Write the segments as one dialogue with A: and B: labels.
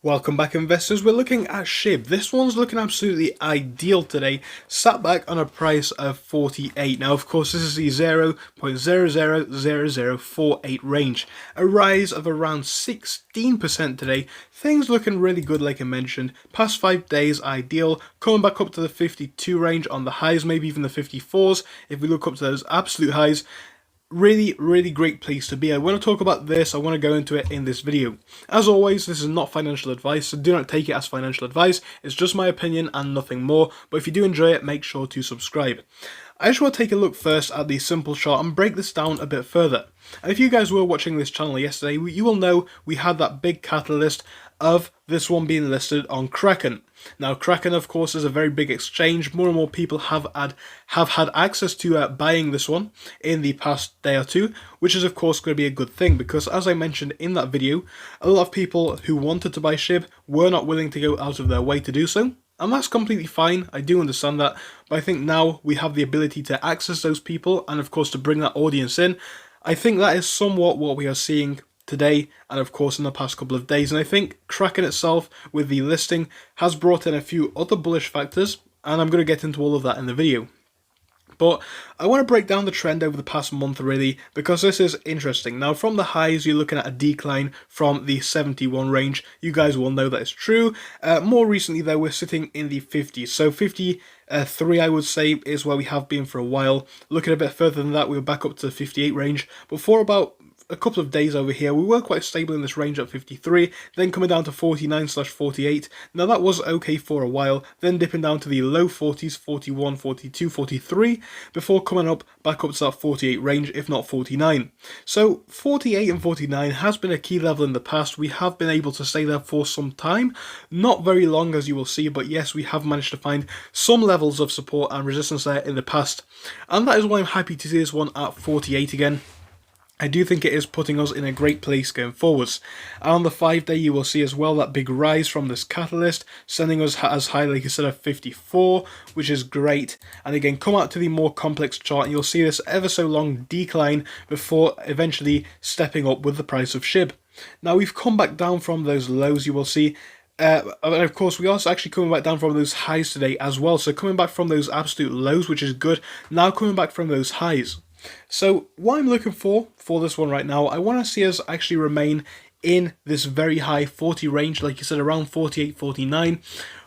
A: Welcome back, investors. We're looking at Shib. This one's looking absolutely ideal today, sat back on a price of 48. Now, of course, this is the 0.000048 range, a rise of around 16% today. Things looking really good, like I mentioned. Past 5 days, ideal. Coming back up to the 52 range on the highs, maybe even the 54s, if we look up to those absolute highs. Really great place to be. I want to talk about this. I want to go into it in this video. As always, this is not financial advice, so do not take it as financial advice. It's just my opinion and nothing more. But if you do enjoy it, make sure to subscribe. I just want to take a look first at the simple chart and break this down a bit further. And if you guys were watching this channel yesterday, you will know we had that big catalyst of this one being listed on Kraken. Now, Kraken, of course, is a very big exchange. More and more people have had access to buying this one in the past day or two, which is, of course, going to be a good thing because, as I mentioned in that video, a lot of people who wanted to buy Shib were not willing to go out of their way to do so. And that's completely fine, I do understand that, but I think now we have the ability to access those people and, of course, to bring that audience in. I think that is somewhat what we are seeing today and of course in the past couple of days, and I think Kraken itself with the listing has brought in a few other bullish factors, and I'm going to get into all of that in the video. But I want to break down the trend over the past month really, because this is interesting. Now, from the highs, you're looking at a decline from the 71 range. You guys will know that it's true. More recently, though, we're sitting in the 50s. So 53, I would say, is where we have been for a while. Looking a bit further than that, we were back up to the 58 range. But for about a couple of days over here, we were quite stable in this range at 53, then coming down to 49/48. Now that was okay for a while, then dipping down to the low 40s, 41, 42, 43, before coming up back up to that 48 range, if not 49. So 48 and 49 has been a key level in the past. We have been able to stay there for some time, not very long as you will see, but yes, we have managed to find some levels of support and resistance there in the past, and that is why I'm happy to see this one at 48 again. I do think it is putting us in a great place going forwards. And on the 5-day, you will see as well that big rise from this catalyst, sending us as high, like I said, of 54, which is great. And again, come out to the more complex chart, and you'll see this ever so long decline before eventually stepping up with the price of Shib. Now, we've come back down from those lows, you will see. And of course, we are also actually coming back down from those highs today as well. So coming back from those absolute lows, which is good. Now coming back from those highs. So what I'm looking for this one right now, I want to see us actually remain in this very high 40 range, like you said, around 48, 49.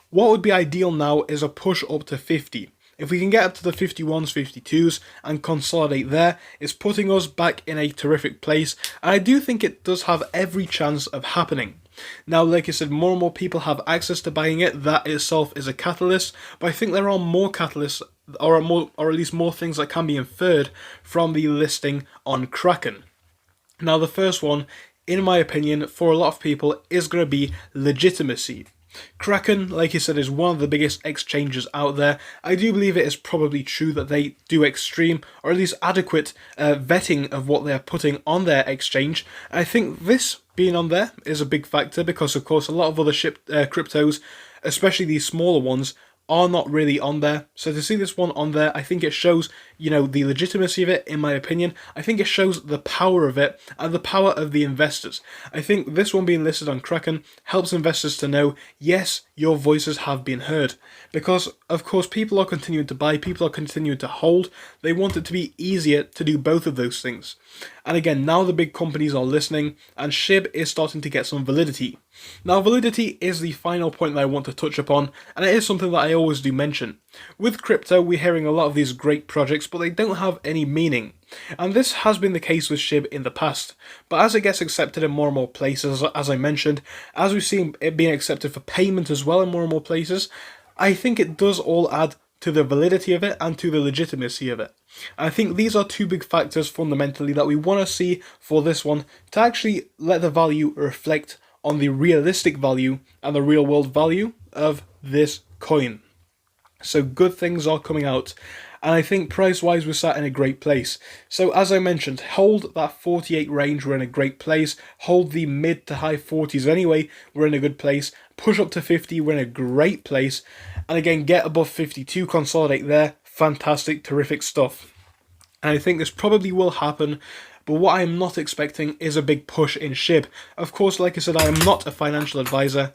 A: What would be ideal now is a push up to 50. If we can get up to the 51s, 52s and consolidate there, it's putting us back in a terrific place. And I do think it does have every chance of happening. Now, like I said, more and more people have access to buying it. That itself is a catalyst, but I think there are more catalysts, or at least more things that can be inferred from the listing on Kraken. Now, the first one, in my opinion, for a lot of people, is going to be legitimacy. Kraken, like I said, is one of the biggest exchanges out there. I do believe it is probably true that they do extreme, or at least adequate, vetting of what they are putting on their exchange. And I think this being on there is a big factor because, of course, a lot of other cryptos, especially these smaller ones, are not really on there. So to see this one on there, I think it shows, the legitimacy of it, in my opinion. I think it shows the power of it and the power of the investors. I think this one being listed on Kraken helps investors to know, yes, your voices have been heard. Because, of course, people are continuing to buy, people are continuing to hold. They want it to be easier to do both of those things. And again, now the big companies are listening, and Shib is starting to get some validity. Now, validity is the final point that I want to touch upon, and it is something that I always do mention. With crypto, we're hearing a lot of these great projects, but they don't have any meaning. And this has been the case with Shib in the past. But as it gets accepted in more and more places, as I mentioned, as we've seen it being accepted for payment as well in more and more places, I think it does all add to the validity of it and to the legitimacy of it. I think these are two big factors fundamentally that we want to see for this one to actually let the value reflect on the realistic value and the real world value of this coin. So good things are coming out, and I think price-wise we're sat in a great place. So as I mentioned, hold that 48 range, we're in a great place. Hold the mid to high 40s anyway, we're in a good place. Push up to 50, we're in a great place. And again, get above 52, consolidate there. Fantastic, terrific stuff. And I think this probably will happen but what I am not expecting is a big push in Shib. Of course, like I said, I am not a financial advisor,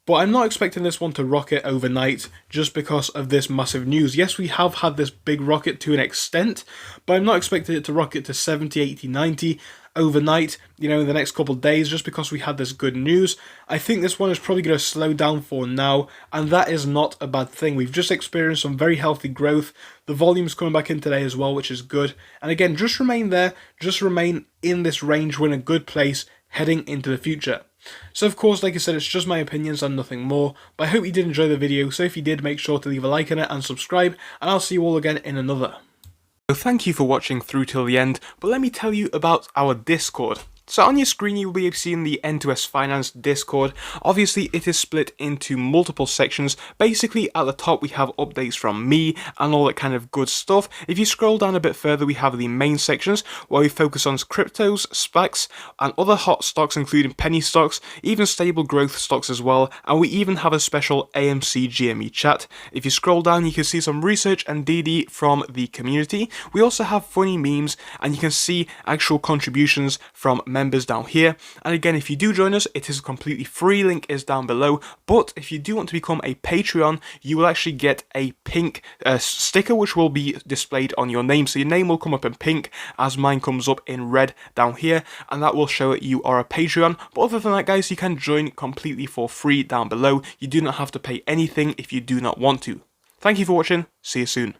A: but I'm not expecting this one to rocket overnight just because of this massive news. Yes, we have had this big rocket to an extent, but I'm not expecting it to rocket to 70, 80, 90 overnight, in the next couple of days, just because we had this good news. I think this one is probably going to slow down for now, and that is not a bad thing. We've just experienced some very healthy growth. The volume's coming back in today as well, which is good. And again, just remain there, just remain in this range. We're in a good place heading into the future. So of course, like I said, it's just my opinions and nothing more, but I hope you did enjoy the video. So if you did, make sure to leave a like on it and subscribe, and I'll see you all again in another. So thank you for watching through till the end, but let me tell you about our Discord. So on your screen you'll be seeing the N2S Finance Discord. Obviously it is split into multiple sections. Basically at the top we have updates from me and all that kind of good stuff. If you scroll down a bit further we have the main sections where we focus on cryptos, SPACs and other hot stocks including penny stocks, even stable growth stocks as well, and we even have a special AMC GME chat. If you scroll down you can see some research and DD from the community. We also have funny memes and you can see actual contributions from members down here. And again, if you do join us, it is completely free, link is down below. But if you do want to become a Patreon, you will actually get a pink sticker which will be displayed on your name. So your name will come up in pink as mine comes up in red down here, and that will show that you are a Patreon. But other than that guys, you can join completely for free down below. You do not have to pay anything if you do not want to. Thank you for watching, see you soon.